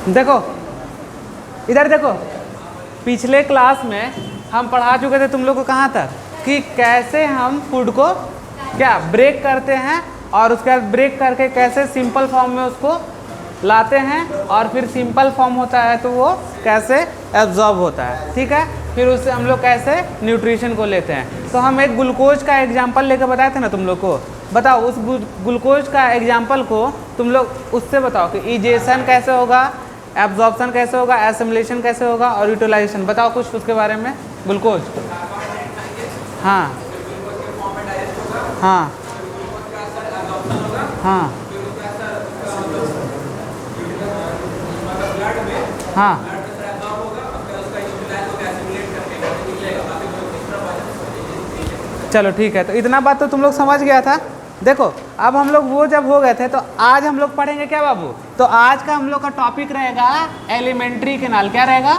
देखो इधर देखो, पिछले क्लास में हम पढ़ा चुके थे तुम लोग को कहाँ तक कि कैसे हम फूड को क्या ब्रेक करते हैं और उसके बाद ब्रेक करके कैसे सिंपल फॉर्म में उसको लाते हैं और फिर सिंपल फॉर्म होता है तो वो कैसे एब्जॉर्ब होता है, ठीक है। फिर उससे हम लोग कैसे न्यूट्रिशन को लेते हैं। तो हम एक ग्लूकोज का एग्जांपल लेकर बताए थे ना तुम लोग को। बताओ उस ग्लूकोज का एग्जांपल को तुम लोग उससे बताओ कि इजेशन कैसे होगा, एब्जॉर्प्शन कैसे होगा, एसिमिलेशन कैसे होगा और यूटिलाइजेशन। बताओ कुछ उसके बारे में। ग्लूकोज, हाँ हाँ हाँ हाँ, चलो ठीक है। तो इतना बात तो तुम लोग समझ गया था। देखो अब हम लोग वो जब हो गए थे तो आज हम लोग पढ़ेंगे क्या बाबू। तो आज का हम लोग का टॉपिक रहेगा एलिमेंट्री कैनाल। क्या रहेगा?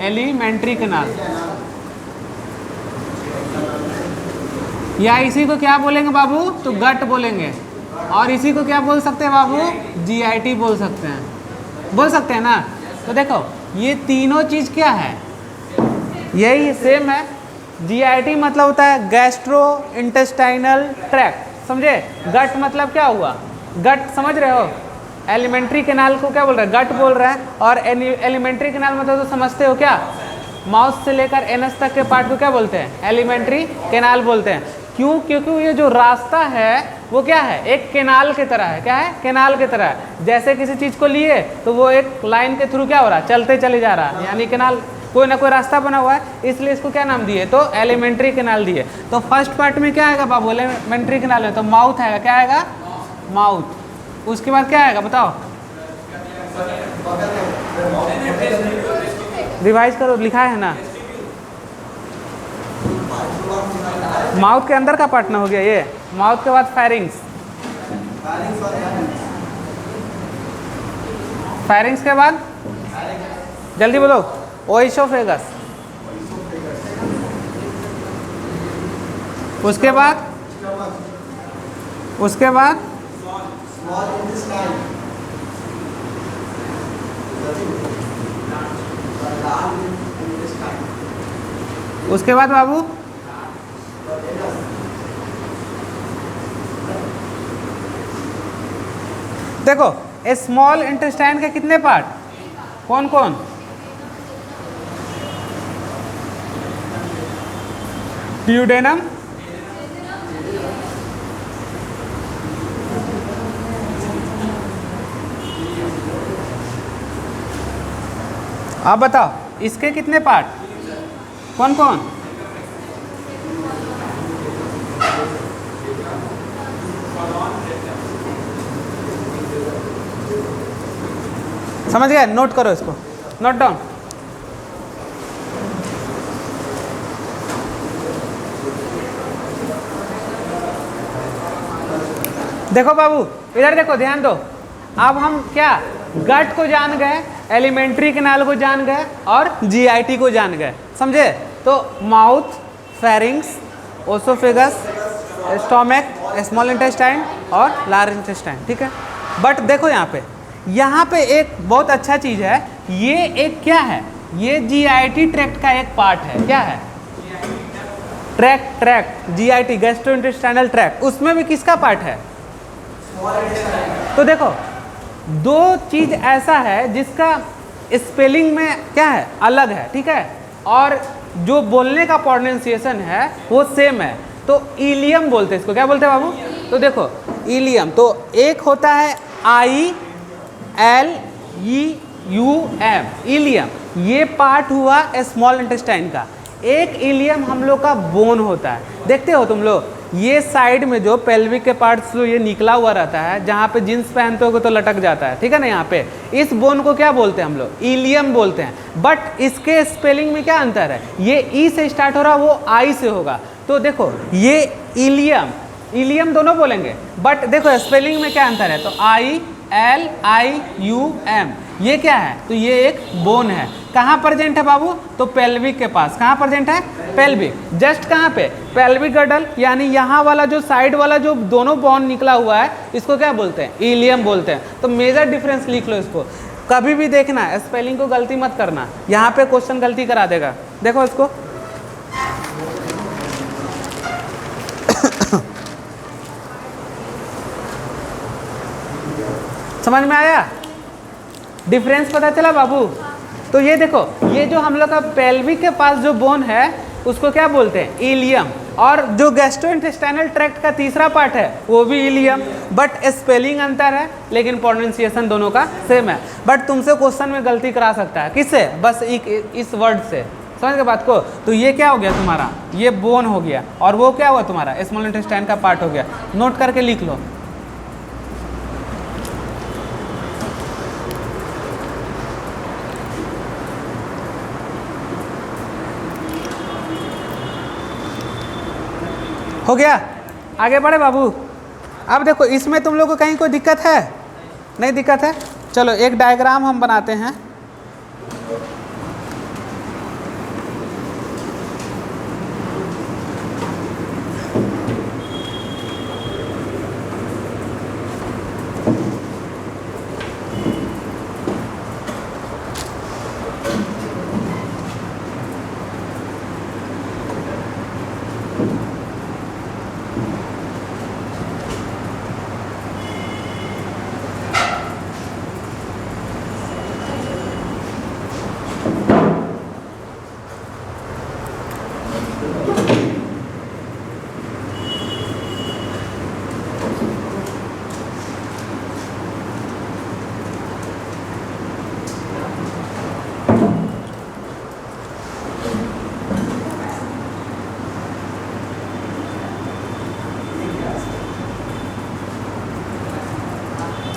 एलिमेंट्री कैनाल, या इसी को क्या बोलेंगे बाबू? तो गट बोलेंगे। और इसी को क्या बोल सकते हैं बाबू? जीआईटी बोल सकते हैं, बोल सकते हैं ना। तो देखो ये तीनों चीज़ क्या है, यही सेम है। जीआईटी मतलब होता है गैस्ट्रो इंटेस्टाइनल ट्रैक्ट, समझे। गट मतलब क्या हुआ? गट समझ रहे हो। एलिमेंट्री कैनाल को क्या बोल रहा है? गट बोल रहा है। और एलिमेंट्री कैनाल मतलब तो समझते हो क्या? माउथ से लेकर एनस तक के पार्ट को क्या बोलते हैं? एलिमेंट्री कैनाल बोलते हैं। क्यों? क्योंकि ये जो रास्ता है वो क्या है? एक कैनाल की तरह है। क्या है? कैनाल की तरह है। जैसे किसी चीज़ को लिए तो वो एक लाइन के थ्रू क्या हो रहा है? चलते चले जा रहा है, यानी कैनाल कोई ना कोई रास्ता बना हुआ है, इसलिए इसको क्या नाम दिए? तो एलिमेंट्री कैनाल दिए। तो फर्स्ट पार्ट में क्या आएगा बाबू एलिमेंट्री कैनाल में? तो माउथ आएगा। क्या आएगा? माउथ। उसके बाद क्या आएगा बताओ? रिवाइज करो, लिखा है ना। माउथ के अंदर का पार्ट ना हो गया ये। माउथ के बाद फेरिंग्स, फेरिंग्स के बाद जल्दी बोलो ओइसोफेगस, उसके बाद उसके बाद उसके बाद बाबू देखो स्मॉल इंटेस्टाइन के कितने पार्ट? कौन कौन? ड्यूडेनम, आप बताओ इसके कितने पार्ट? कौन कौन? समझ गए? नोट करो इसको, नोट डाउन। देखो बाबू इधर देखो, ध्यान दो। अब हम क्या गट को जान गए, एलिमेंट्री कैनाल को जान गए और जीआईटी को जान गए, समझे। तो mouth, pharynx, oesophagus, stomach, small intestine और लार्ज इंटेस्टाइन, ठीक है। बट देखो यहाँ पे एक बहुत अच्छा चीज़ है। ये एक क्या है? ये जीआईटी ट्रैक्ट का एक पार्ट है। क्या है? Tract GIT gastrointestinal tract. उसमें भी किसका पार्ट है? तो देखो दो चीज ऐसा है जिसका स्पेलिंग में क्या है? अलग है, ठीक है। और जो बोलने का प्रोनाउंसिएशन है वो सेम है। तो इलियम बोलते हैं इसको। क्या बोलते हैं बाबू? तो देखो इलियम, तो एक होता है ILEUM, इलियम। ये पार्ट हुआ स्मॉल इंटेस्टाइन का। एक इलियम हम लोग का बोन होता है, देखते हो तुम लोग। ये साइड में जो पेल्विक के पार्ट्स ये निकला हुआ रहता है, जहाँ पे जींस पहनते हो तो लटक जाता है, ठीक है ना। यहाँ पे इस बोन को क्या बोलते हैं हम लोग? इलियम बोलते हैं। बट इसके स्पेलिंग में क्या अंतर है? ये ई से स्टार्ट हो रहा, वो आई से होगा। तो देखो ये इलियम, इलियम दोनों बोलेंगे, बट देखो स्पेलिंग में क्या अंतर है? तो LIUM, ये क्या है? तो ये एक बोन है। कहाँ प्रेजेंट है बाबू? तो पेल्विक के पास। कहाँ प्रेजेंट है? पेल्विक। जस्ट कहाँ पे? पेल्विक गर्डल, यानी यहाँ वाला जो साइड वाला जो दोनों बोन निकला हुआ है, इसको क्या बोलते हैं? इलियम बोलते हैं। तो मेजर डिफरेंस लिख लो इसको। कभी भी देखना, स्पेलिंग को गलती मत करना, यहाँ पे क्वेश्चन गलती करा देगा। देखो इसको, समझ में आया? डिफरेंस पता चला बाबू? तो ये देखो, ये जो हम लोग का पेल्विक के पास जो बोन है उसको क्या बोलते हैं? इलियम। और जो गैस्ट्रोइंटेस्टाइनल ट्रैक्ट का तीसरा पार्ट है वो भी इलियम, बट स्पेलिंग अंतर है, लेकिन प्रोनाउंसिएशन दोनों का सेम है। बट तुमसे क्वेश्चन में गलती करा सकता है, किससे? बस इस वर्ड से। समझ गए बात को? तो ये क्या हो गया तुम्हारा? ये बोन हो गया, और वो क्या हुआ तुम्हारा? स्मॉल इंटेस्टाइन का पार्ट हो गया। नोट करके लिख लो। हो गया? आगे बढ़े बाबू? अब देखो, इसमें तुम लोग को कहीं कोई दिक्कत है? नहीं दिक्कत है? चलो एक डायग्राम हम बनाते हैं।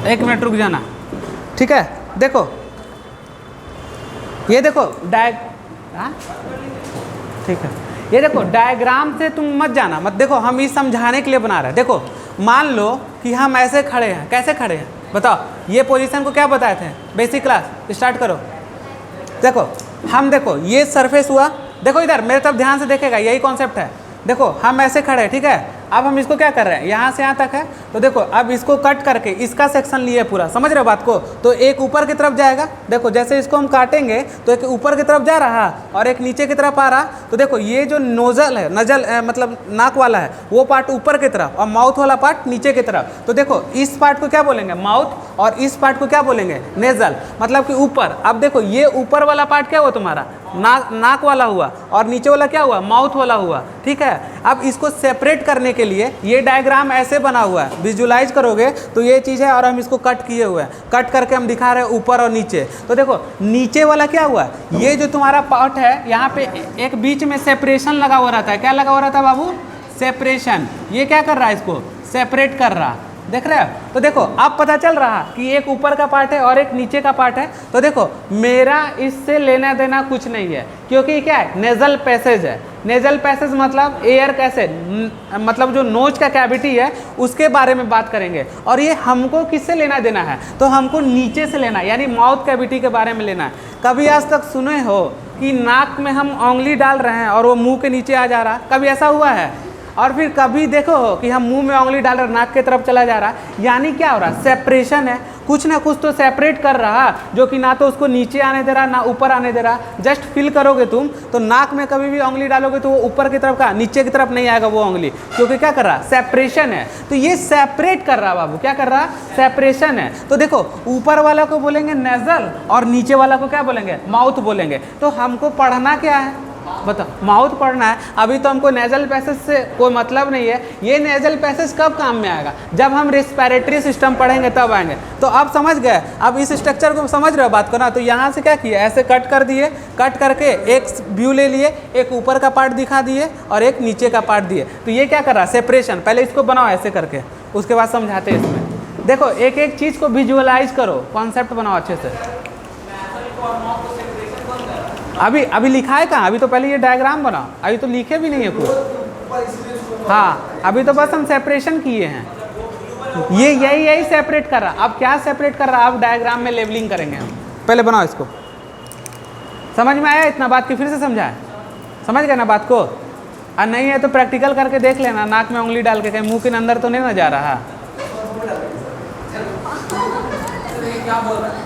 एक मिनट रुक जाना, ठीक है? देखो, ये देखो ठीक है, ये देखो डायग्राम से तुम मत जाना, मत देखो, हम ये समझाने के लिए बना रहे हैं। देखो, मान लो कि हम ऐसे खड़े हैं। कैसे खड़े हैं बताओ? ये पोजीशन को क्या बताए थे? बेसिक क्लास स्टार्ट करो। देखो, हम देखो ये सरफेस हुआ। देखो इधर मेरे तरफ ध्यान से देखेगा, यही कॉन्सेप्ट है। देखो हम ऐसे खड़े हैं, ठीक है? अब हम इसको क्या कर रहे हैं? यहाँ से यहाँ तक है। तो देखो अब इसको कट करके इसका सेक्शन लिए पूरा, समझ रहे हो बात को? तो एक ऊपर की तरफ जाएगा। देखो जैसे इसको हम काटेंगे तो एक ऊपर की तरफ जा रहा और एक नीचे की तरफ आ रहा। तो देखो ये जो नोजल है, नजल मतलब नाक वाला है, वो पार्ट ऊपर की तरफ और माउथ वाला पार्ट नीचे की तरफ। तो देखो इस पार्ट को क्या बोलेंगे? माउथ, और इस पार्ट को क्या बोलेंगे? नेजल, मतलब कि ऊपर। अब देखो ये ऊपर वाला पार्ट क्या हुआ तुम्हारा? नाक वाला हुआ, और नीचे वाला क्या हुआ? माउथ वाला हुआ, ठीक है? अब इसको सेपरेट करने के लिए ये डायग्राम ऐसे बना हुआ है, विजुलाइज करोगे तो ये चीज़ है, और हम इसको कट किए हुए हैं। कट करके हम दिखा रहे हैं ऊपर और नीचे। तो देखो नीचे वाला क्या हुआ? ये जो तुम्हारा पार्ट है, यहाँ पे एक बीच में सेपरेशन लगा हुआ रहता है। क्या लगा हुआ रहता है बाबू? सेपरेशन। ये क्या कर रहा है? इसको सेपरेट कर रहा। देख रहे हो? तो देखो अब पता चल रहा कि एक ऊपर का पार्ट है और एक नीचे का पार्ट है। तो देखो मेरा इससे लेना देना कुछ नहीं है, क्योंकि क्या है? नेजल पैसेज है। नेजल पैसेज मतलब एयर कैसे, मतलब जो नोज का कैविटी है उसके बारे में बात करेंगे। और ये हमको किससे लेना देना है? तो हमको नीचे से लेना है, यानी माउथ कैविटी के बारे में लेना है। कभी आज तक सुने हो कि नाक में हम उंगली डाल रहे हैं और वो मुंह के नीचे आ जा रहा? कभी ऐसा हुआ है? और फिर कभी देखो कि हम मुंह में उंगली डाल रहे, नाक की तरफ चला जा रहा, यानी क्या हो रहा? सेपरेशन है। कुछ ना कुछ तो सेपरेट कर रहा, जो कि ना तो उसको नीचे आने दे रहा ना ऊपर आने दे रहा। जस्ट फील करोगे तुम तो नाक में कभी भी उंगली डालोगे तो वो ऊपर की तरफ का, नीचे की तरफ नहीं आएगा वो उंगली, क्योंकि क्या कर रहा? सेपरेशन है। तो ये सेपरेट कर रहा बाबू। क्या कर रहा? सेपरेशन है। तो देखो ऊपर वाला को बोलेंगे नेजल और नीचे वाला को क्या बोलेंगे? माउथ बोलेंगे। तो हमको पढ़ना क्या है बताओ? माउथ पढ़ना है। अभी तो हमको नेजल पैसेज से कोई मतलब नहीं है। ये नेजल पैसेज कब काम में आएगा? जब हम रेस्पिरेटरी सिस्टम पढ़ेंगे तब आएंगे। तो अब समझ गए? अब इस स्ट्रक्चर को समझ रहे हो बात को ना? तो यहाँ से क्या किया? ऐसे कट कर दिए, कट करके एक व्यू ले लिए, एक ऊपर का पार्ट दिखा दिए और एक नीचे का पार्ट दिए। तो ये क्या कर रहा? सेपरेशन। पहले इसको बनाओ ऐसे करके, उसके बाद समझाते हैं इसमें। देखो एक एक चीज़ को विजुअलाइज करो, कॉन्सेप्ट बनाओ अच्छे से। अभी लिखा है कहाँ? अभी तो पहले ये डायग्राम बनाओ, अभी तो लिखे भी नहीं है कुछ। हाँ अभी तो बस हम सेपरेशन किए हैं। ये यही सेपरेट कर रहा। अब क्या सेपरेट कर रहा, अब डायग्राम में लेबलिंग करेंगे हम। पहले बनाओ इसको। समझ में आया इतना बात की? फिर से समझाए? समझ गए ना बात को? और नहीं है तो प्रैक्टिकल करके देख लेना, नाक में उंगली डाल के, कहीं मुंह के अंदर तो नहीं ना जा रहा। क्या बोल रहा है?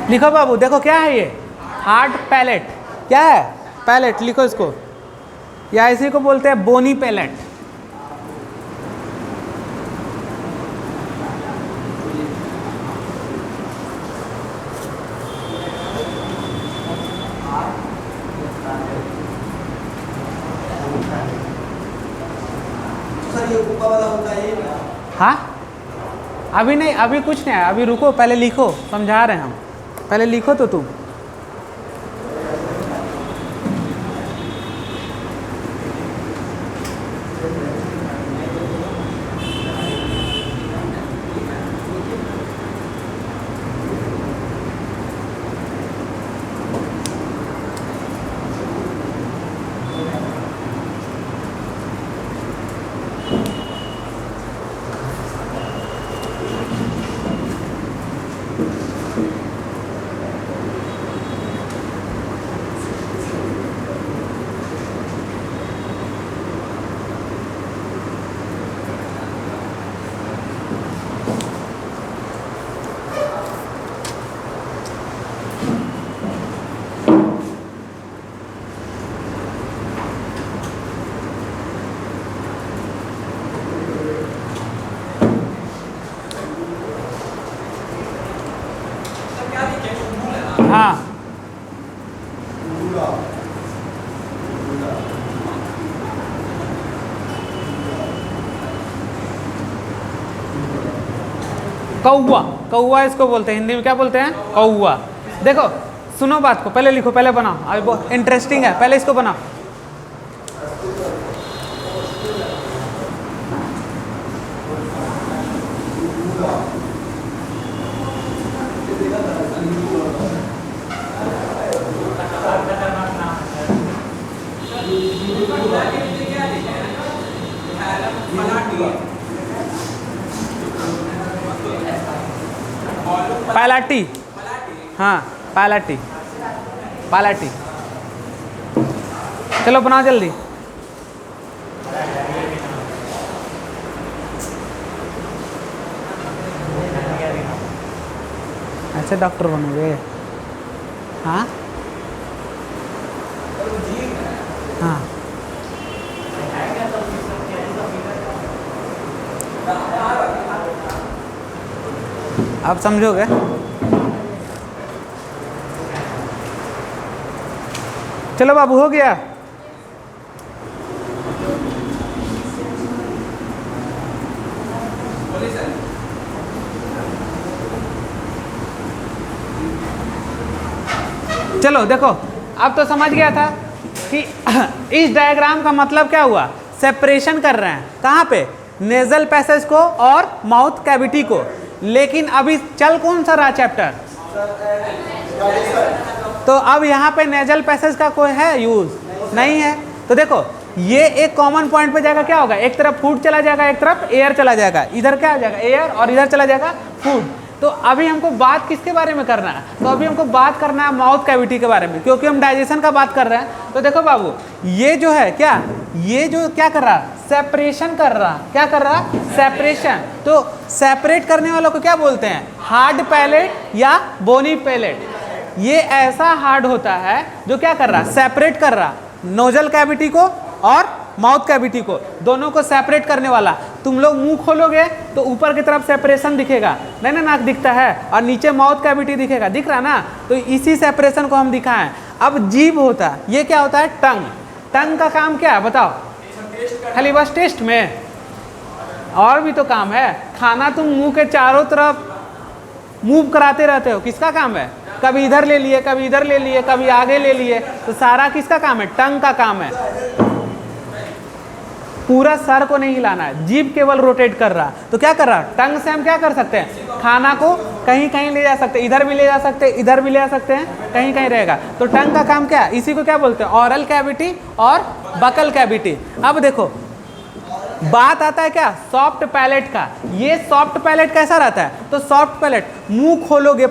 लिखो बाबू, देखो क्या है ये, हार्ड पैलेट। क्या है? पैलेट। लिखो इसको, या इसी को बोलते हैं बोनी पैलेट। सर ये ऊपर वाला होता है ये क्या? हाँ, अभी नहीं, अभी कुछ नहीं है, अभी रुको, पहले लिखो, समझा रहे हैं हम। पहले लिखो तो तुम। हाँ, कौवा। कौवा इसको बोलते हैं, हिंदी में क्या बोलते हैं? कौवा। देखो सुनो बात को, पहले लिखो, पहले बनाओ, अभी बहुत इंटरेस्टिंग है, पहले इसको बनाओ। पालाटी। हाँ, पालाटी, पालाटी। चलो बनाओ जल्दी। ऐसे डॉक्टर बनोगे? हाँ हाँ, आप समझोगे? चलो बाबू, हो गया। चलो देखो, अब तो समझ गया था कि इस डायग्राम का मतलब क्या हुआ। सेपरेशन कर रहे हैं कहाँ पे? नेजल पैसेज को और माउथ कैविटी को। लेकिन अभी चल कौन सा रहा चैप्टर? तो अब यहाँ पे नेजल पैसेज का कोई है यूज नहीं है। तो देखो ये एक कॉमन पॉइंट पे जाएगा, क्या होगा? एक तरफ फूड चला जाएगा, एक तरफ एयर चला जाएगा। इधर क्या आ जाएगा? एयर, और इधर चला जाएगा फूड। तो अभी हमको बात किसके बारे में करना है? तो अभी हमको बात करना है माउथ कैविटी के बारे में, क्योंकि हम डाइजेशन का बात कर रहे हैं। तो देखो बाबू, ये जो है क्या, ये जो क्या कर रहा? सेपरेशन कर रहा। क्या कर रहा? सेपरेशन। तो सेपरेट करने वालों को क्या बोलते हैं? हार्ड पैलेट या बोनी पैलेट। ये ऐसा हार्ड होता है जो क्या कर रहा? सेपरेट कर रहा नोजल कैविटी को और माउथ कैविटी को, दोनों को सेपरेट करने वाला। तुम लोग मुंह खोलोगे तो ऊपर की तरफ सेपरेशन दिखेगा, नहीं ना, नाक दिखता है, और नीचे माउथ कैविटी दिखेगा, दिख रहा ना? तो इसी सेपरेशन को हम दिखाएं। अब जीभ होता है, ये क्या होता है? टंग। टंग का काम क्या है बताओ? खाली बस टेस्ट में? और भी तो काम है। खाना तुम मुंह के चारों तरफ मूव कराते रहते हो, किसका काम है? कभी इधर ले लिए, कभी इधर ले लिए, कभी आगे ले लिए, तो सारा किसका काम है? टंग का काम है। पूरा सर को नहीं हिलाना है, जीभ केवल रोटेट कर रहा। तो क्या कर रहा? टंग से हम क्या कर सकते हैं? खाना को कहीं कहीं ले जा सकते हैं, इधर भी ले जा सकते हैं, इधर भी ले जा सकते हैं, कहीं कहीं रहेगा। तो टंग का काम क्या है? इसी को क्या बोलते हैं? ऑरल कैविटी और बकल कैविटी। अब देखो बात आता है क्या? सॉफ्ट पैलेट का। ये सॉफ्ट पैलेट कैसा रहता है? तो सॉफ्ट पैलेट मुंह खोलोगे,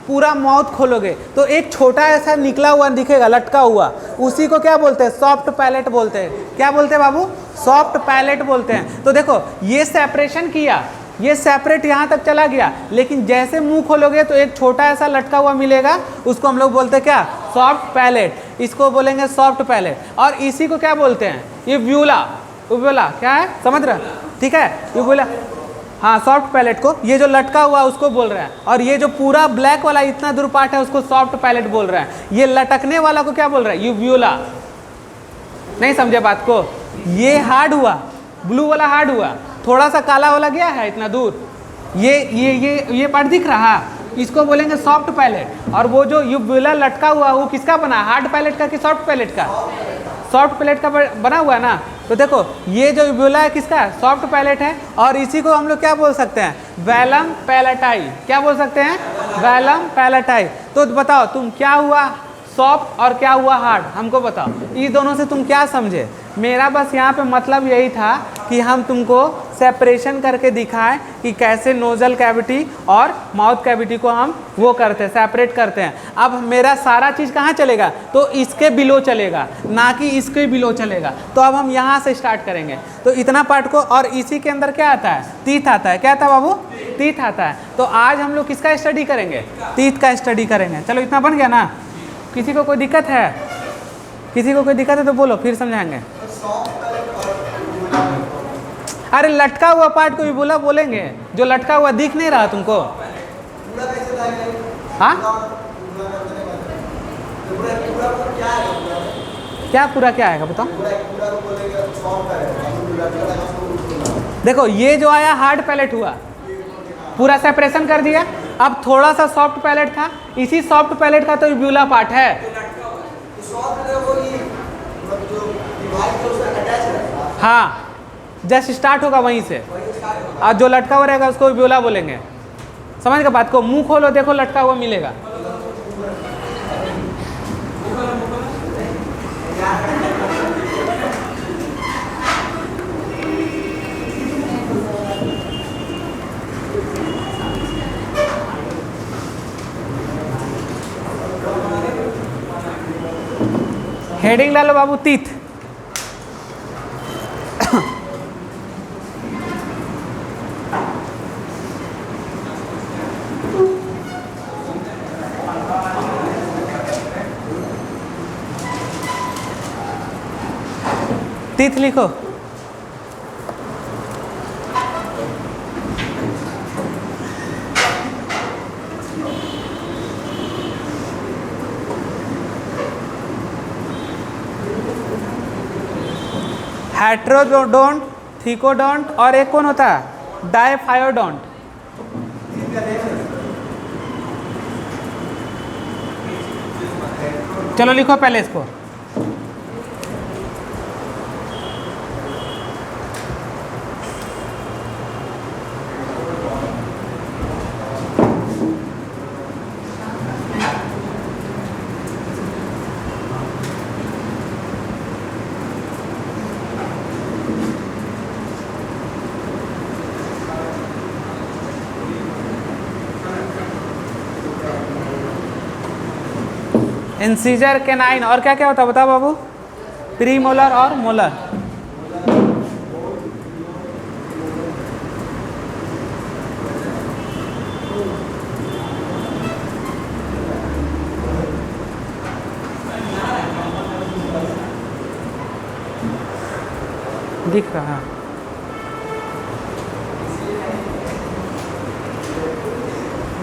पूरा माउथ खोलोगे तो एक छोटा ऐसा निकला हुआ दिखेगा, लटका हुआ, उसी को क्या बोलते हैं? सॉफ्ट पैलेट बोलते हैं। क्या बोलते हैं बाबू? सॉफ्ट पैलेट बोलते हैं। तो देखो ये सेपरेशन किया, ये सेपरेट यहाँ तक चला गया, लेकिन जैसे मुंह खोलोगे तो एक छोटा ऐसा लटका हुआ मिलेगा, उसको हम लोग बोलते हैं क्या? Soft palate. इसको बोलेंगे सॉफ्ट पैलेट। और इसी को क्या बोलते हैं? ये व्यूला। क्या है? समझ रहे? ठीक है, ये बोला हाँ सॉफ्ट पैलेट को। ये जो लटका हुआ उसको बोल रहे हैं, और ये जो पूरा ब्लैक वाला इतना दूर पार्ट है उसको सॉफ्ट पैलेट बोल रहे हैं। ये लटकने वाला को क्या बोल रहे हैं? यूव्यूला। नहीं समझे बात को? ये हार्ड हुआ, ब्लू वाला हार्ड हुआ, थोड़ा सा काला वाला गया है इतना दूर, ये पार्ट दिख रहा, इसको बोलेंगे सॉफ्ट पैलेट। और वो जो यूव्यूला लटका हुआ वो किसका बना? हार्ड पैलेट का कि सॉफ्ट पैलेट का? सॉफ्ट पैलेट का बना हुआ है ना। तो देखो ये जो यूव्यूला है किसका? सॉफ्ट पैलेट है। और इसी को हम लोग क्या बोल सकते हैं? वेलम पैलेटाई। क्या बोल सकते हैं? वेलम पैलेटाई। तो बताओ तुम क्या हुआ सॉफ्ट और क्या हुआ हार्ड? हमको बताओ, इस दोनों से तुम क्या समझे? मेरा बस यहाँ पे मतलब यही था कि हम तुमको सेपरेशन करके दिखाएं कि कैसे नोजल कैविटी और माउथ कैविटी को हम वो करते हैं, सेपरेट करते हैं। अब मेरा सारा चीज़ कहाँ चलेगा? तो इसके बिलो चलेगा, ना कि इसके बिलो चलेगा। तो अब हम यहाँ से स्टार्ट करेंगे। तो इतना पार्ट को, और इसी के अंदर क्या आता है? टीथ आता है। क्या आता है बाबू? टीथ आता है। तो आज हम लोग किसका स्टडी करेंगे? टीथ का स्टडी करेंगे। चलो इतना बन गया ना? किसी को कोई दिक्कत है? किसी को कोई दिक्कत है तो बोलो, फिर समझाएंगे। अरे लटका हुआ पार्ट को भी बोलेंगे, जो लटका हुआ दिख नहीं रहा तुमको? हाँ क्या पूरा क्या आएगा बताओ? देखो ये जो आया हार्ड पैलेट हुआ, पूरा सेपरेशन कर दिया। अब थोड़ा सा सॉफ्ट पैलेट था, इसी सॉफ्ट पैलेट का तो यूव्यूला पार्ट है। हाँ जस्ट स्टार्ट होगा वहीं से, और जो लटका हुआ रहेगा उसको यूव्यूला बोलेंगे। समझ गए बात को? मुंह खोलो, देखो लटका हुआ मिलेगा। हेडिंग डालो बाबू, टीथ। टीथ लिखो। हेट्रोडोंट, थिकोडोंट और एक कौन होता है? डायफायोडोंट। चलो लिखो पहले इसको। इंसीजर, कैनाइन और क्या क्या होता है बताओ बाबू? प्री मोलर और मोलर। दिख रहा है?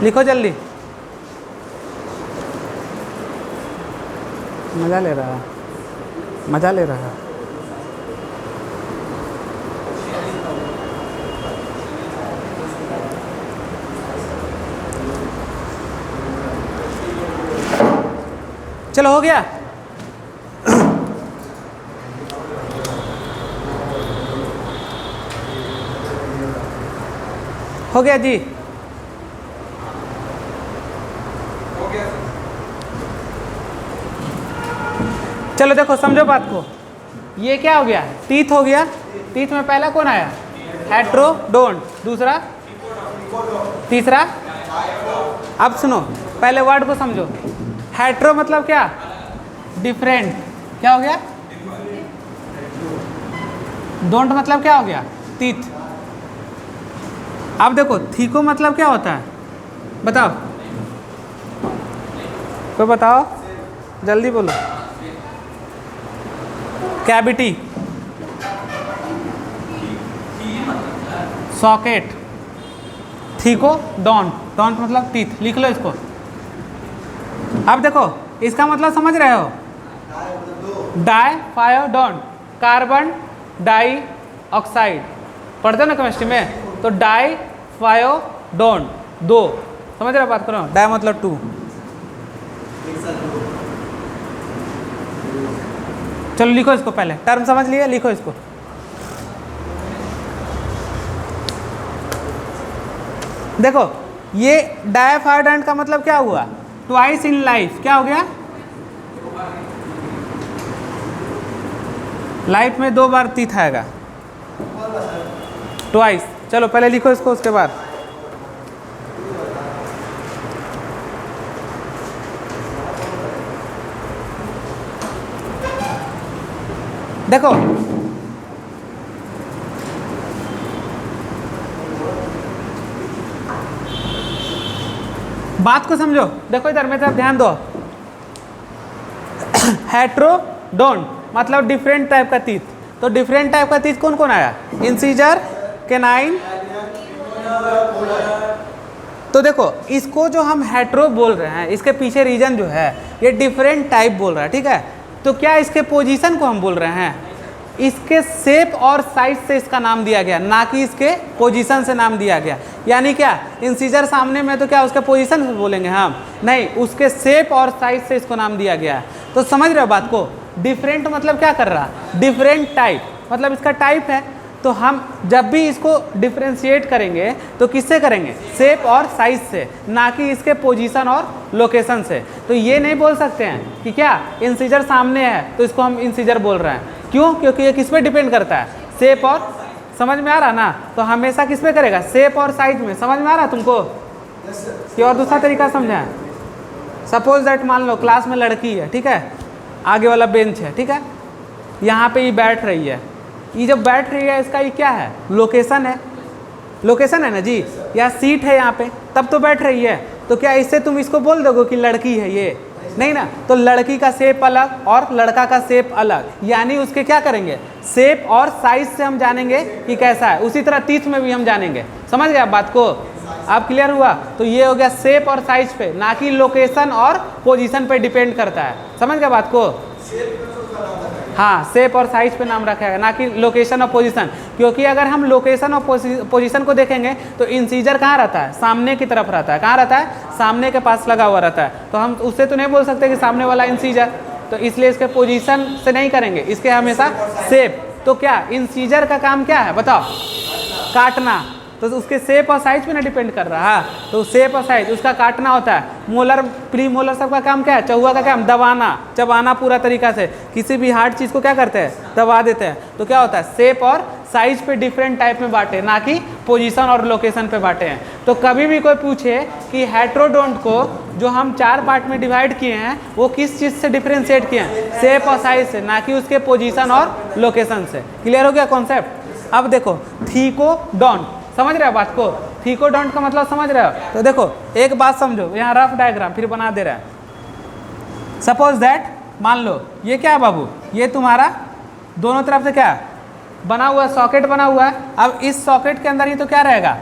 लिखो जल्दी, मजा ले रहा है। मजा ले रहा है। चलो हो गया। हो गया जी। हो गया सर। चलो देखो समझो बात को। ये क्या हो गया? टीथ हो गया। टीथ में पहला कौन आया? हेट्रोडोंट। दूसरा, तीसरा। अब सुनो, पहले वर्ड को समझो। हेट्रो मतलब क्या? डिफरेंट। क्या हो गया? डोंट मतलब क्या हो गया? टीथ। अब देखो थीको मतलब क्या होता है? बताओ, तो बताओ, जल्दी बोलो। Cavity, socket, thecodont. डोंट मतलब टीथ। लिख लो इसको। अब देखो इसका मतलब समझ रहे हो? डाई फायो डोंट, कार्बन डाई ऑक्साइड पढ़ते हो ना केमिस्ट्री में? तो डाई फायो डोंट, दो। समझ रहे हो बात करो? डाई मतलब टू। चलो लिखो इसको, पहले टर्म समझ लिए, लिखो इसको। देखो ये डायफायोडेंट का मतलब क्या हुआ? Twice in life. क्या हो गया? लाइफ में 2 बार टीथ आएगा, ट्वाइस। चलो पहले लिखो इसको, उसके बाद देखो बात को समझो। देखो इधर मेरी तरफ ध्यान दो। हेट्रोडोंट मतलब डिफरेंट टाइप का टीथ। तो डिफरेंट टाइप का टीथ कौन कौन आया? Incisor, canine. तो देखो इसको जो हम हेट्रो बोल रहे हैं, इसके पीछे रीजन जो है ये डिफरेंट टाइप बोल रहा है, ठीक है? तो क्या इसके पोजीशन को हम बोल रहे हैं? इसके शेप और साइज से इसका नाम दिया गया, ना कि इसके पोजीशन से नाम दिया गया। यानी क्या इंसीजर सामने में तो क्या उसके पोजीशन से बोलेंगे हम? नहीं, उसके शेप और साइज से इसको नाम दिया गया है। तो समझ रहे हो बात को? डिफरेंट मतलब क्या कर रहा? डिफरेंट टाइप मतलब इसका टाइप है। तो हम जब भी इसको डिफ्रेंशिएट करेंगे तो किससे करेंगे? शेप और साइज से, ना कि इसके पोजीशन और लोकेशन से। तो ये नहीं बोल सकते हैं कि क्या इंसीजर सामने है तो इसको हम इंसीजर बोल रहे हैं। क्यों? क्योंकि ये किस पे डिपेंड करता है? शेप और, समझ में आ रहा ना? तो हमेशा किस पे करेगा? शेप और साइज में। समझ में आ रहा तुमको? कि और दूसरा तरीका समझा है? सपोज दैट मान लो क्लास में लड़की है, ठीक है? आगे वाला बेंच है, ठीक है? यहाँ पे ये बैठ रही है। ये जब बैठ रही है इसका ये क्या है? लोकेशन है। लोकेशन है ना जी? या सीट है यहाँ पे, तब तो बैठ रही है। तो क्या इससे तुम इसको बोल दोगे कि लड़की है? ये नहीं ना। तो लड़की का शेप अलग और लड़का का शेप अलग, यानी उसके क्या करेंगे? शेप और साइज से हम जानेंगे कि कैसा है। उसी तरह टीथ में भी हम जानेंगे। समझ गए आप बात को? आप क्लियर हुआ? तो ये हो गया शेप और साइज पे, ना कि लोकेशन और पोजीशन पे डिपेंड करता है। समझ गए बात को? हाँ, शेप और साइज पे नाम रखा है, ना कि लोकेशन और पोजीशन। क्योंकि अगर हम लोकेशन और पोजीशन को देखेंगे तो इंसीजर कहाँ रहता है? सामने की तरफ रहता है। कहाँ रहता है? सामने के पास लगा हुआ रहता है। तो हम उससे तो नहीं बोल सकते कि सामने वाला इंसीजर। तो इसलिए इसके पोजीशन से नहीं करेंगे, इसके हमेशा शेप। तो क्या इंसीजर का काम क्या है बताओ? काटना। तो उसके शेप और साइज पे ना डिपेंड कर रहा है। तो शेप और साइज उसका काटना होता है। मोलर, प्री मोलर सबका काम क्या है? चौवा का काम दबाना, चबाना पूरा तरीका से। किसी भी हार्ड चीज़ को क्या करते हैं? दबा देते हैं। तो क्या होता है? शेप और साइज पे डिफरेंट टाइप में बांटे, ना कि पोजीशन और लोकेशन पे बांटे हैं। तो कभी भी कोई पूछे कि हेट्रोडोंट को जो हम 4 पार्ट में डिवाइड किए हैं वो किस चीज़ से डिफ्रेंशिएट किए हैं? शेप और साइज से, ना कि उसके पोजीशन और लोकेशन से। क्लियर हो गया कॉन्सेप्ट? अब देखो थीकोडोंट, समझ रहे हो बात को? थीकोडोंट का मतलब समझ रहे हो? तो देखो एक बात समझो, यहाँ रफ डायग्राम फिर बना दे रहा है। सपोज दैट मान लो ये क्या है बाबू? ये तुम्हारा दोनों तरफ से क्या बना हुआ? सॉकेट बना हुआ है। अब इस सॉकेट के अंदर ही तो क्या रहेगा?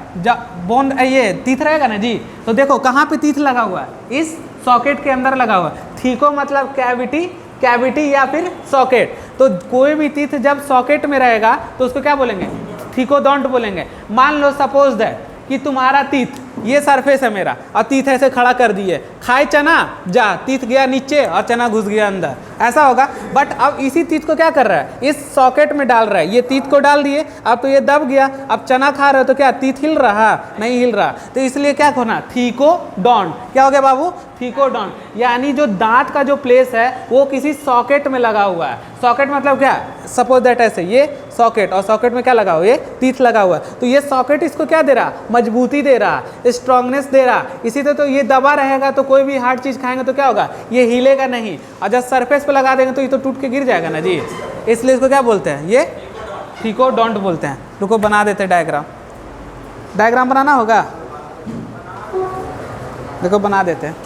बोन, ये टीथ रहेगा ना जी? तो देखो कहाँ पे टीथ लगा हुआ है? इस सॉकेट के अंदर लगा हुआ है। थीको मतलब कैविटी, कैविटी या फिर सॉकेट। तो कोई भी टीथ जब सॉकेट में रहेगा तो उसको क्या बोलेंगे, थिकोडोंट बोलेंगे। मान लो सपोज दैट कि तुम्हारा टीथ ये सरफेस है मेरा और टीथ ऐसे खड़ा कर दिए, खाए चना जा, टीथ गया नीचे और चना घुस गया अंदर, ऐसा होगा। बट अब इसी टीथ को क्या कर रहा है, इस सॉकेट में डाल रहा है, ये टीथ को डाल दिए, अब तो ये दब गया, अब चना खा रहे हो तो क्या टीथ हिल रहा, नहीं हिल रहा, तो इसलिए क्या होना, थिकोडोंट। क्या हो गया बाबू, थिकोडोंट, यानी जो दांत का जो प्लेस है वो किसी सॉकेट में लगा हुआ है। सॉकेट मतलब क्या, सपोज दैट ऐसे ये सॉकेट और सॉकेट में क्या लगा हुआ, ये टीथ लगा हुआ है, तो ये सॉकेट इसको क्या दे रहा, मजबूती दे रहा, स्ट्रांगनेस दे रहा। इसी तरह तो ये दबा रहेगा तो कोई भी हार्ड चीज खाएंगे तो क्या होगा, ये हिलेगा नहीं, और जब सरफेस पे लगा देंगे तो ये तो टूट के गिर जाएगा ना जी, इसलिए इसको क्या बोलते हैं, ये थिकोडोंट बोलते हैं। रुको बना देते हैं डायग्राम, डायग्राम बनाना होगा, देखो बना देते हैं।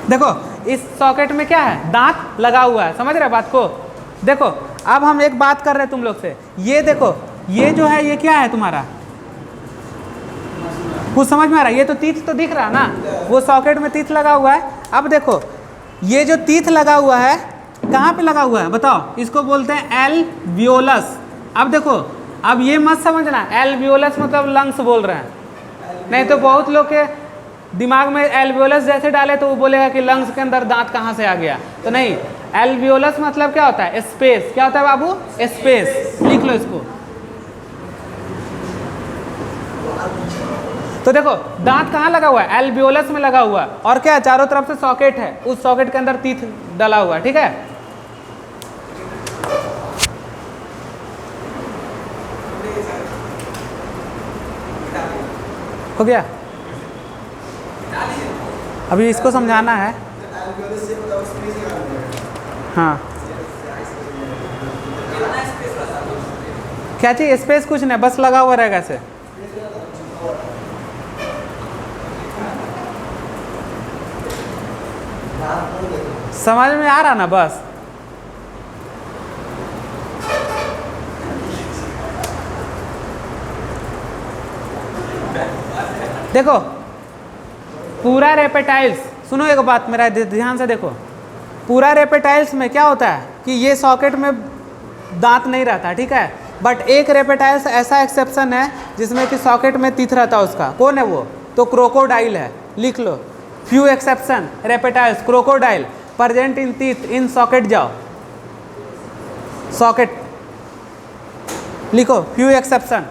देखो इस सॉकेट में क्या है, दांत लगा हुआ है, समझ रहे बात को। देखो अब हम एक बात कर रहे हैं तुम लोग से, ये देखो ये जो है ये क्या है तुम्हारा, कुछ समझ में आ रहा है, ये तो तीथ तो दिख रहा ना, वो सॉकेट में तीथ लगा हुआ है। अब देखो ये जो तीथ लगा हुआ है कहाँ पे लगा हुआ है बताओ, इसको बोलते हैं एल्वियोलस। अब देखो अब ये मत समझना एल्वियोलस मतलब लंग्स बोल रहे हैं, नहीं तो बहुत लोग के दिमाग में एल्वियोलस जैसे डाले तो वो बोलेगा कि लंग्स के अंदर दांत कहाँ से आ गया, तो नहीं, एल्वियोलस मतलब क्या होता है, स्पेस। क्या होता है बाबू, स्पेस, लिख लो इसको। तो देखो दांत कहाँ लगा हुआ है, एल्वियोलस में लगा हुआ है, और क्या चारों तरफ से सॉकेट है, उस सॉकेट के अंदर टीथ डाला हुआ है, ठीक है। हो गया, अभी इसको समझाना है। हाँ क्या चाहिए, स्पेस कुछ नहीं, बस लगा हुआ रहेगा ऐसे। समझ में आ रहा ना, बस देखो पूरा रेपेटाइल्स, सुनो एक बात मेरा ध्यान से देखो, पूरा रेपेटाइल्स में क्या होता है कि ये सॉकेट में दांत नहीं रहता, ठीक है, बट एक रेपेटाइल्स ऐसा एक्सेप्शन है जिसमें कि सॉकेट में टीथ रहता है, उसका कौन है वो, तो क्रोकोडाइल है, लिख लो। Few exception reptiles crocodile present in teeth in socket, जाओ सॉकेट लिखो, फ्यू एक्सेप्शन।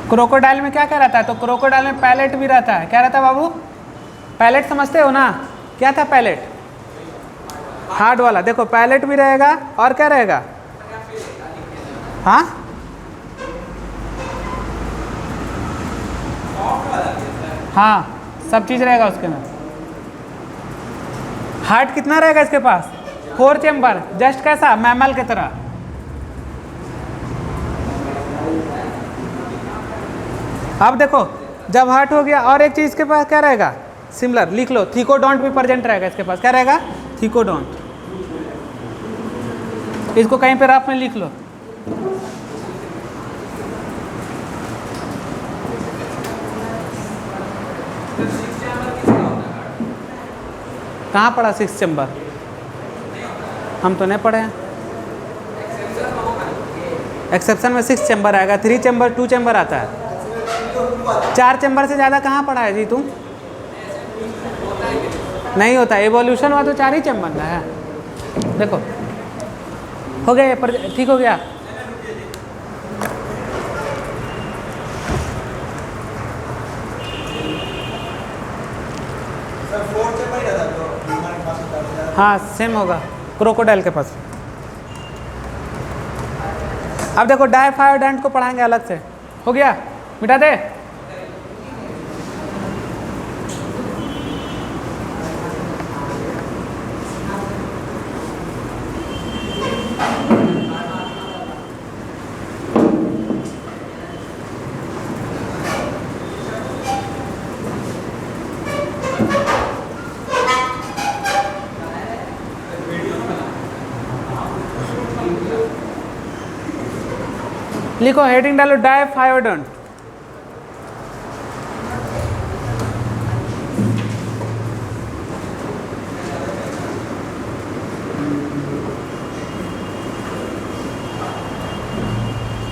क्रोकोडाइल में क्या क्या रहता है, तो क्रोकोडाइल में पैलेट भी रहता है। क्या रहता है बाबू, पैलेट समझते हो ना, क्या था पैलेट, हार्ड वाला। देखो पैलेट भी रहेगा और क्या रहेगा, हाँ हाँ सब चीज रहेगा उसके अंदर। हार्ट कितना रहेगा इसके पास, 4 चेम्बर, जस्ट कैसा मैमल की तरह। अब देखो जब हार्ट हो गया, और एक चीज इसके पास क्या रहेगा, सिमिलर, लिख लो, थिकोडोंट भी प्रेजेंट रहेगा इसके पास। क्या रहेगा, थिकोडोंट, इसको कहीं पे रफ में लिख लो। कहाँ पढ़ा 6 चैम्बर, हम तो नहीं पढ़े हैं। एक्सेप्शन में 6 चैम्बर आएगा, 3 चैम्बर 2 चैम्बर आता है, 4 चैम्बर से ज़्यादा कहाँ पढ़ा है जी तुम, नहीं होता, एवोल्यूशन हुआ तो 4 ही चैम्बर ना है। देखो हो गया ये, ठीक हो गया। हाँ सेम होगा क्रोकोडाइल के पास। अब देखो डायफायोडेंट को पढ़ाएंगे अलग से, हो गया, मिटा दे। लिखो, हेडिंग डालो डायफायोडेंट।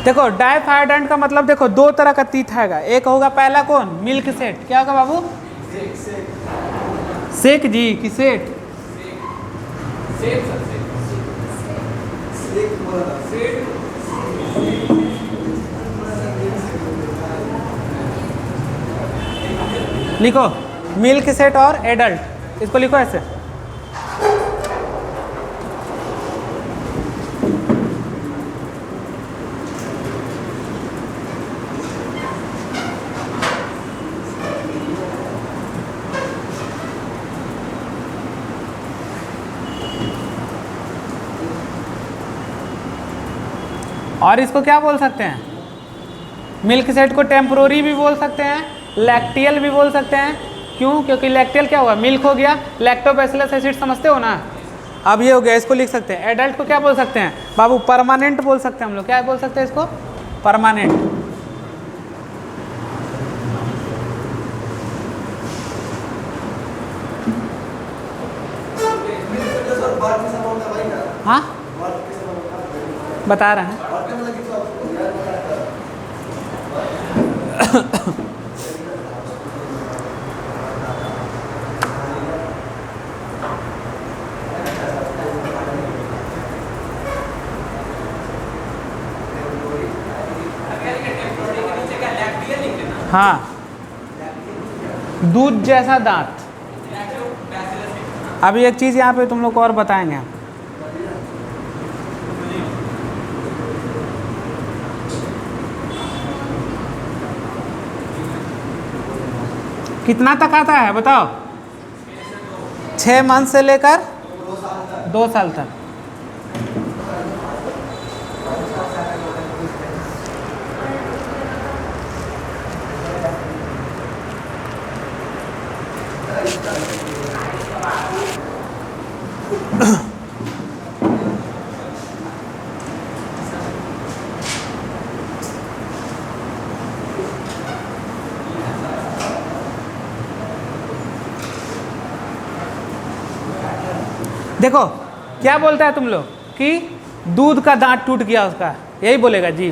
देखो डायफायोडेंट का मतलब देखो दो तरह का तीत हैगा। एक होगा पहला कौन, मिल्क सेट। क्या होगा बाबू? सेक जी कि सेट? लिखो मिल्क सेट और एडल्ट, इसको लिखो ऐसे। और इसको क्या बोल सकते हैं? मिल्क सेट को टेम्पोररी भी बोल सकते हैं, लैक्टियल भी बोल सकते हैं। क्यों? क्योंकि लैक्टियल क्या हुआ, मिल्क हो गया, लैक्टोबैसिलस एसिड समझते हो ना। अब ये हो गया, इसको लिख सकते हैं। एडल्ट को क्या बोल सकते हैं बाबू? परमानेंट बोल सकते हैं हम लोग। क्या बोल सकते हैं इसको? परमानेंट। हाँ बता रहे हैं। हाँ, दूध जैसा दांत। अभी एक चीज यहाँ पे तुम लोग को और बताएंगे हम। कितना तक आता है बताओ? 6 मंथ से लेकर 2 साल तक। देखो क्या बोलता है तुम लोग कि दूध का दांत टूट गया उसका, यही बोलेगा जी?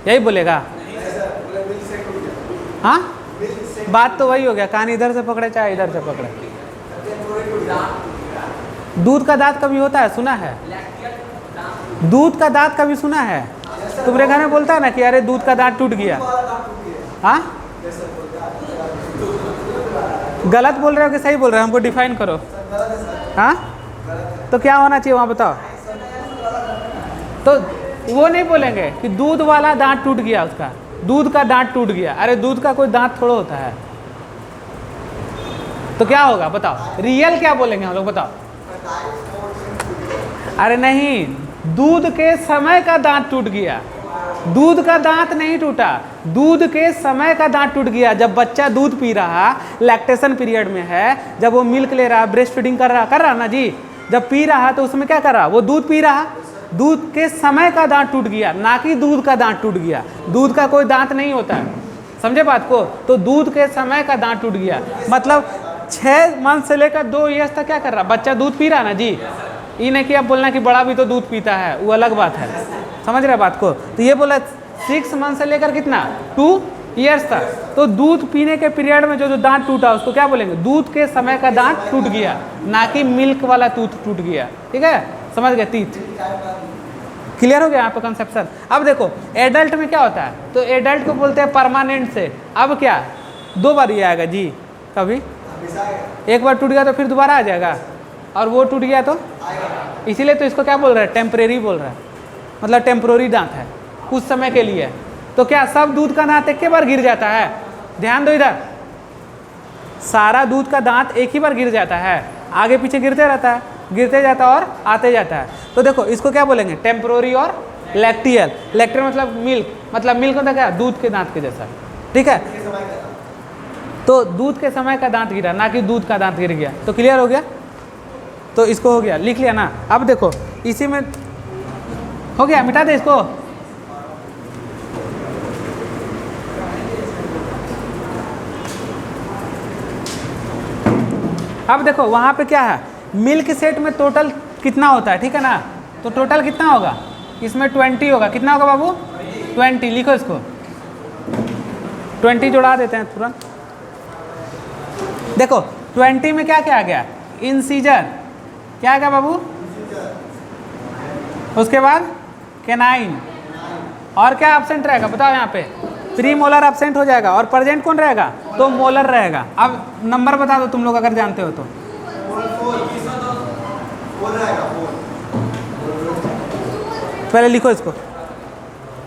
यही बोलेगा? हाँ, बात तो वही हो गया, कहानी इधर से पकड़े चाहे इधर से पकड़े। दूध का दांत कभी होता है? सुना है? दूध का दांत कभी सुना है? तुम्हारे घर में बोलता है ना कि अरे दूध का दांत टूट गया। हाँ, गलत बोल रहे हो कि सही बोल रहे हो? हमको डिफाइन करो। हाँ, तो क्या होना चाहिए वहाँ बताओ? तो वो नहीं बोलेंगे कि दूध वाला दांत टूट गया उसका, दूध का दांत टूट गया। अरे दूध का कोई दांत थोड़ा होता है। तो क्या होगा बताओ? रियल क्या बोलेंगे हम लोग बताओ? अरे नहीं, दूध के समय का दांत टूट गया। दूध का दांत नहीं टूटा, दूध के समय का दांत टूट गया। जब बच्चा दूध पी रहा, लैक्टेशन पीरियड में है, जब वो मिल्क ले रहा, ब्रेस्ट फीडिंग कर रहा ना जी, जब पी रहा तो उसमें क्या कर रहा? वो दूध पी रहा, दूध के समय का दांत टूट गया, ना कि दूध का दांत टूट गया। दूध का कोई दांत नहीं होता है, समझे बात को? तो दूध के समय का दांत टूट गया मतलब 6 मंथ से लेकर 2 ईयर्स तक क्या कर रहा? बच्चा दूध पी रहा ना जी। ये नहीं कि आप बोलना कि बड़ा भी तो दूध पीता है, वो अलग बात है। समझ रहे बात को? तो ये बोला 6 मंथ से लेकर कितना 2 ईयर्स तक। तो दूध पीने के पीरियड में जो दांत टूटा उसको क्या बोलेंगे? दूध के समय का दांत टूट गया, ना कि मिल्क वाला टूथ टूट गया। ठीक है, समझ गए? टीथ क्लियर हो गया यहाँ पे कंसेप्शन। अब देखो एडल्ट में क्या होता है, तो एडल्ट को बोलते हैं परमानेंट से। अब क्या 2 बार ये आएगा जी? कभी एक बार टूट गया तो फिर दोबारा आ जाएगा, और वो टूट गया तो इसीलिए तो इसको क्या बोल रहा है? टेम्परेरी बोल रहा है, मतलब टेम्परेरी दांत है, कुछ समय के लिए। तो क्या सब दूध का दांत एक ही बार गिर जाता है? ध्यान दो इधर, सारा दूध का दांत एक ही बार गिर जाता है? आगे पीछे गिरते रहता है, गिरते जाता है और आते जाता है। तो देखो इसको क्या बोलेंगे? टेम्परेरी और लैक्टियल। लैक्टियल मतलब मिल्क, मतलब मिल्क मतलब क्या? दूध के दांत के जैसा। ठीक है, तो दूध के समय का दांत गिरा, ना कि दूध का दांत गिर गया। तो क्लियर हो गया? तो इसको हो गया, लिख लिया ना? अब देखो इसी में हो गया, मिटा दे इसको। अब देखो वहाँ पे क्या है, मिल्क सेट में टोटल कितना होता है, ठीक है ना। तो टोटल कितना होगा, इसमें 20 होगा। कितना होगा बाबू, 20। लिखो इसको, 20 जोड़ा देते हैं तुरंत। देखो 20 में क्या क्या आ गया, इंसीजर, क्या आ गया बाबू, उसके बाद केनाइन, और क्या एब्सेंट रहेगा बताओ यहाँ पे, प्री मोलर एब्सेंट हो जाएगा, और प्रेजेंट कौन रहेगा, तो मोलर रहेगा। अब नंबर बता दो तुम लोग अगर जानते हो तो। पहले लिखो इसको,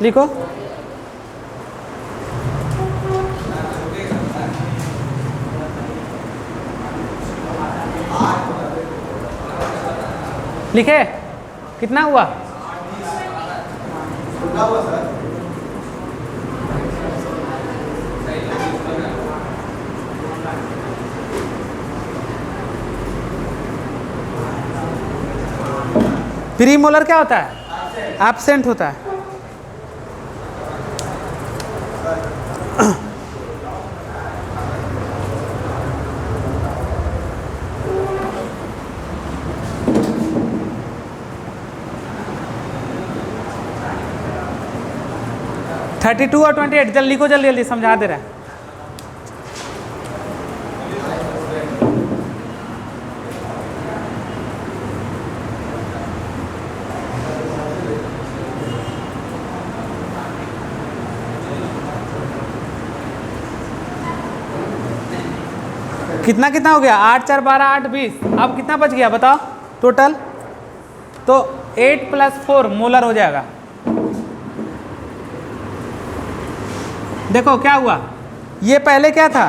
लिखो। लिखे, कितना हुआ, प्री मोलर क्या होता है, एब्सेंट होता है। थर्टी 32 और 28, जल्दी लिखो, जल्दी जल्दी समझा दे रहा है। कितना कितना हो गया, 8 4 12 8 20। अब कितना बच गया बताओ टोटल, तो 8 + 4 मोलर हो जाएगा। देखो क्या हुआ, ये पहले क्या था,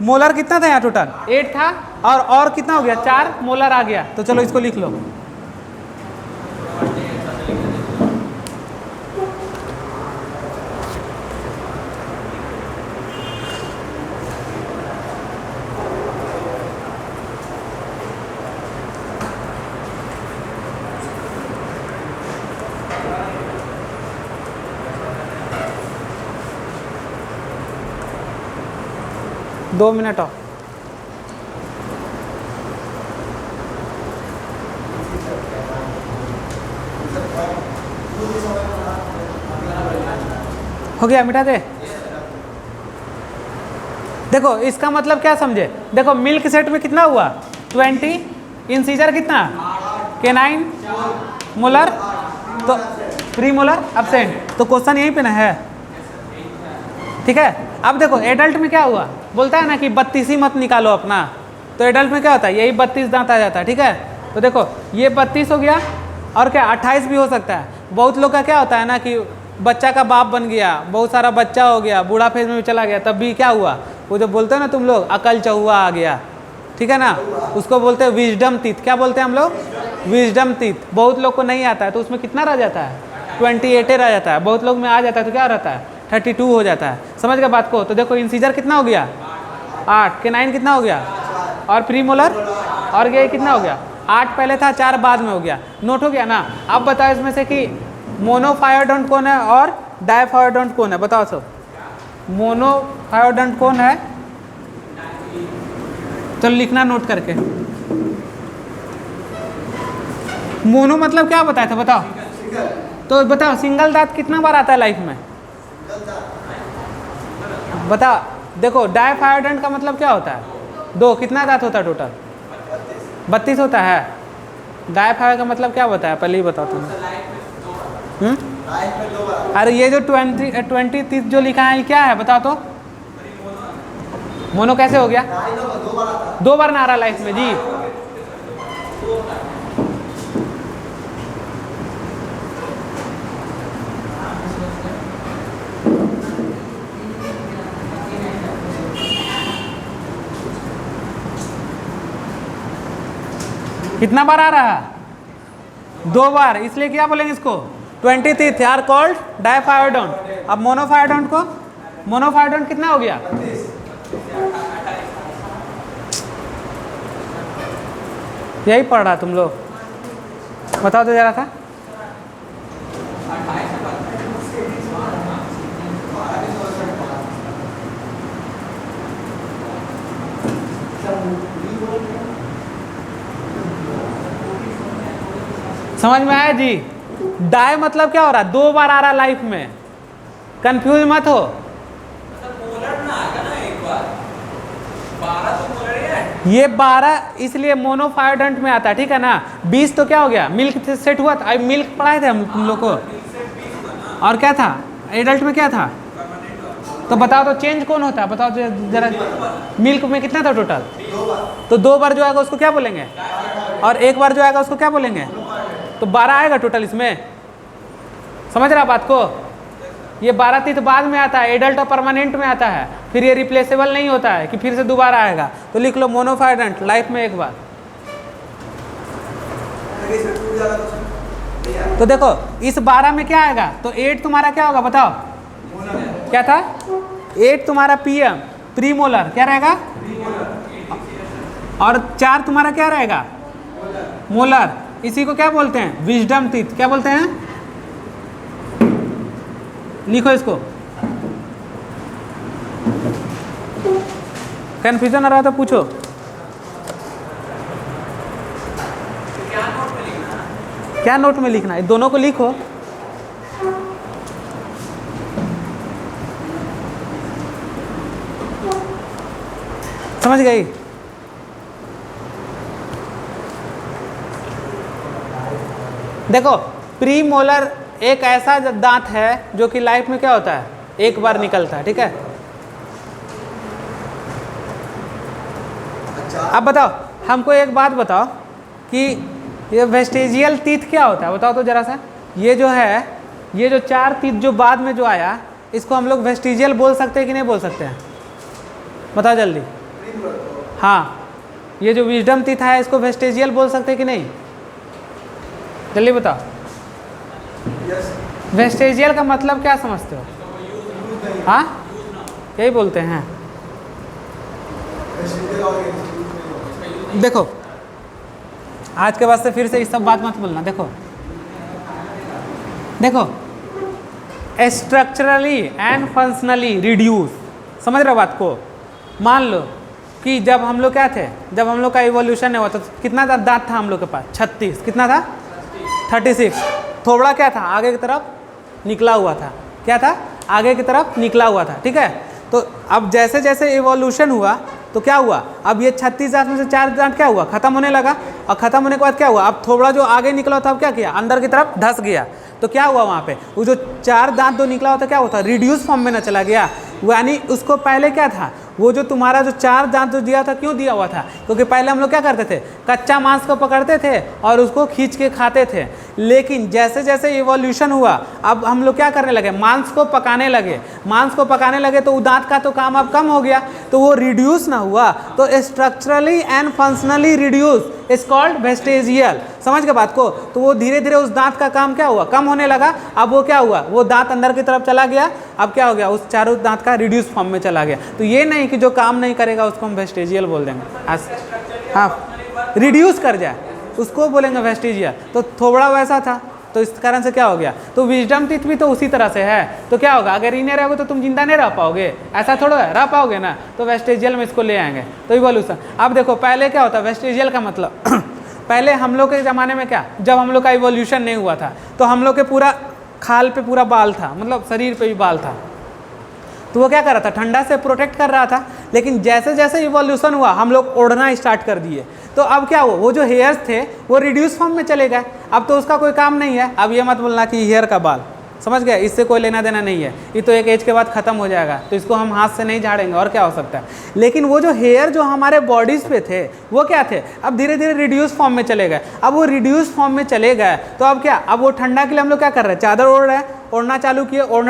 मोलर कितना था यहाँ टोटल 8 था, और कितना हो गया 4 मोलर आ गया। तो चलो इसको लिख लो, दो मिनट और। हो गया, मिटा दे। देखो इसका मतलब क्या समझे, देखो मिल्क सेट में कितना हुआ 20, इंसीजर कितना, केनाइन, मोलर, तो प्री मोलर एब्सेंट। तो क्वेश्चन यहीं पे ना है, ठीक है। अब देखो एडल्ट में क्या हुआ, बोलता है ना कि 32 ही मत निकालो अपना, तो एडल्ट में क्या होता है, यही 32 दांत आ जाता है, ठीक है। तो देखो ये 32 हो गया, और क्या 28 भी हो सकता है। बहुत लोग का क्या होता है ना कि बच्चा का बाप बन गया, बहुत सारा बच्चा हो गया, बूढ़ा फेज में भी चला गया, तब भी क्या हुआ, वो जो बोलते हैं ना तुम लोग, अकल चहुआ आ गया, ठीक है ना, उसको बोलते हैं विजडम टीथ। क्या बोलते हैं हम लोग, विजडम टीथ। बहुत लोग को नहीं आता है, तो उसमें कितना रह जाता है, 28 रह जाता है। बहुत लोग में आ जाता है तो क्या रहता है, 32 हो जाता है। समझ गए बात को। तो देखो इंसीजर कितना हो गया 8, केनाइन कितना हो गया, और प्री मोलर, और ये कितना हो गया 8 पहले था, 4 बाद में हो गया। नोट हो गया ना। अब बताओ इसमें से कि मोनोफायोडोंट कौन है और डायफायोडोंट कौन है, बताओ सब। मोनोफायोडोंट कौन है, चलो लिखना नोट करके। मोनो मतलब क्या बताया था बताओ, तो बताओ सिंगल दांत कितना बार आता है लाइफ में, बताओ। देखो डायफायोडोंट का मतलब क्या होता है, 2, कितना दांत होता है टोटल, 32 होता है। डायफायो का मतलब क्या बताया, पहले ही बताओ तुम। अरे ये जो 20 जो लिखा है ये क्या है बताओ तो। मोनो कैसे हो गया, 2 बार ना आ रहा लाइफ में जी। कितना बार आ रहा है, 2 बार, इसलिए क्या बोलेंगे इसको 20 टीथ आर कॉल्ड डायफायोडोंट। अब मोनोफायोडोंट को, मोनोफायोडोंट कितना हो गया, यही पढ़ रहा तुम लोग, बताओ तो जरा था। समझ में आया जी? डाई मतलब क्या हो रहा है, 2 बार आ रहा है लाइफ में, कंफ्यूज मत हो। ये 12 इसलिए मोनोफायोडेंट में आता है, ठीक है ना। 20 तो क्या हो गया, मिल्क सेट हुआ था, मिल्क पढ़ाए थे हम तुम लोग को। और क्या था एडल्ट में, क्या था? तो बताओ तो चेंज कौन होता है, बताओ जरा। मिल्क में कितना था टोटल? 2 तो 2 बार जो आएगा उसको क्या बोलेंगे, और 1 बार जो आएगा उसको क्या बोलेंगे? तो 12 आएगा टोटल इसमें। समझ रहा बात को? ये 12 तीत बाद में आता है, एडल्ट और परमानेंट में आता है, फिर ये रिप्लेसेबल नहीं होता है कि फिर से दोबारा आएगा। तो लिख लो मोनोफायोडेंट, लाइफ में 1 बार। तो देखो इस 12 में क्या आएगा, तो 8 तुम्हारा क्या होगा बताओ? क्या था? 8 तुम्हारा पीएम, प्री मोलर क्या रहेगा, और 4 तुम्हारा क्या रहेगा, मोलर। इसी को क्या बोलते हैं, विजडम टीथ। क्या बोलते हैं? लिखो इसको। कंफ्यूजन आ रहा था पूछो। क्या नोट में लिखना है, दोनों को लिखो। समझ गई? देखो प्री मोलर एक ऐसा दांत है जो कि लाइफ में क्या होता है, 1 बार निकलता है, ठीक है। अब बताओ हमको एक बात बताओ कि ये वेस्टेजियल टीथ क्या होता है, बताओ तो जरा सा। ये जो है, ये जो 4 टीथ जो बाद में जो आया, इसको हम लोग वेस्टेजियल बोल सकते हैं कि नहीं बोल सकते हैं? बताओ जल्दी। हाँ, ये जो विजडम टीथ है इसको वेस्टेजियल बोल सकते हैं कि नहीं? जल्दी बताओ। वेस्टेजियल का मतलब क्या समझते हो? हाँ, यही बोलते हैं। देखो आज के बाद से फिर से इस सब बात मत बोलना। देखो स्ट्रक्चरली एंड फंक्शनली रिड्यूस, समझ रहे हो बात को? मान लो कि जब हम लोग क्या थे, जब हम लोग का इवोल्यूशन हुआ तो कितना दांत था हम लोग के पास? 36। कितना था? 36। थोबड़ा क्या था, आगे की तरफ निकला हुआ था। क्या था? आगे की तरफ निकला हुआ था, ठीक है। तो अब जैसे जैसे इवोल्यूशन हुआ तो क्या हुआ, अब ये 36 दांत में से 4 दांत क्या हुआ, खत्म होने लगा। और खत्म होने के बाद क्या हुआ, अब थोबड़ा जो आगे निकला था अब क्या किया, अंदर की तरफ धस गया। तो क्या हुआ वहाँ पे, वो जो 4 दांत जो निकला होता क्या होता, रिड्यूस फॉर्म में ना चला गया। यानी उसको पहले क्या था, वो जो तुम्हारा जो 4 दांत जो दिया था, क्यों दिया हुआ था? क्योंकि पहले हम लोग क्या करते थे, कच्चा मांस को पकड़ते थे और उसको खींच के खाते थे। लेकिन जैसे जैसे इवोल्यूशन हुआ अब हम लोग क्या करने लगे, मांस को पकाने लगे। मांस को पकाने लगे तो वो दांत का तो काम अब कम हो गया, तो वो रिड्यूस ना हुआ। तो structurally and functionally reduce is called vestigial. समझ के बात को? तो वो धीरे धीरे उस दांत का काम क्या हुआ, कम होने लगा। अब वो क्या हुआ, वो दांत अंदर की तरफ चला गया। अब क्या हो गया, उस 4 दांत का रिड्यूस फॉर्म में चला गया। तो ये नहीं कि जो काम नहीं करेगा उसको हम वेस्टेजियल बोल देंगे। हाँ, रिड्यूस कर जाए उसको बोलेंगे वेस्टेजियल। तो थोबड़ा वैसा था, तो इस कारण से क्या हो गया। तो विजडम टीथ भी तो उसी तरह से है। तो क्या होगा, अगर इन्हें रहोगे तो तुम जिंदा नहीं रह पाओगे, ऐसा थोड़ा है, रह पाओगे ना। तो वेस्टेजियल में इसको ले आएंगे। तो इवोल्यूशन। अब देखो पहले क्या होता है वेस्टेजियल का मतलब पहले हम लोग के ज़माने में क्या, जब हम लोग का इवोल्यूशन नहीं हुआ था तो हम लोग के पूरा खाल पे पूरा बाल था, मतलब शरीर पे भी बाल था। तो वो क्या कर रहा था, ठंडा से प्रोटेक्ट कर रहा था। लेकिन जैसे जैसे इवोल्यूशन हुआ हम लोग ओढ़ना स्टार्ट कर दिए। तो अब क्या हुआ, वो जो हेयर्स थे वो रिड्यूस फॉर्म में चले गए। अब तो उसका कोई काम नहीं है। अब ये मत बोलना कि हेयर का बाल, समझ गए, इससे कोई लेना देना नहीं है। ये तो एक एज के बाद ख़त्म हो जाएगा, तो इसको हम हाथ से नहीं झाड़ेंगे और क्या हो सकता है। लेकिन वो जो हेयर जो हमारे बॉडीज़ पे थे वो क्या थे, अब धीरे धीरे रिड्यूस फॉर्म में चले गए। अब वो रिड्यूस फॉर्म में चले गए तो अब क्या, अब वो ठंडा के लिए हम लोग क्या कर रहे हैं, चादर ओढ़ रहे हैं, ओढ़ना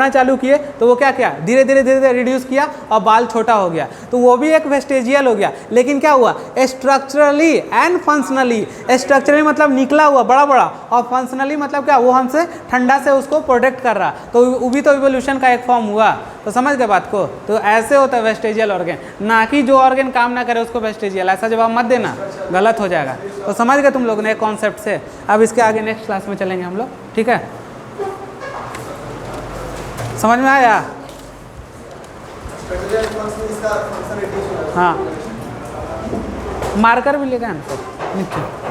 चालू किए। तो वो क्या किया, धीरे धीरे रिड्यूस किया और बाल छोटा हो गया। तो वो भी एक वेस्टेजियल हो गया। लेकिन क्या हुआ, स्ट्रक्चरली एंड फंक्शनली। स्ट्रक्चरली मतलब निकला हुआ बड़ा बड़ा, और फंक्शनली मतलब क्या, वो हमसे ठंडा से उसको प्रोटेक्ट कर रहा। तो वो भी तो इवोल्यूशन का एक फॉर्म हुआ। तो समझ गए बात को? तो ऐसे होता है वेस्टेजियल ऑर्गन, ना कि जो ऑर्गन काम ना करे उसको वेस्टेजियल। ऐसा जवाब मत देना, गलत हो जाएगा। तो समझ गए तुम लोग ने कॉन्सेप्ट से। अब इसके आगे नेक्स्ट क्लास में चलेंगे हम लोग, ठीक है? समझ में आया? हाँ, मार्कर भी लेगा ना नीचे।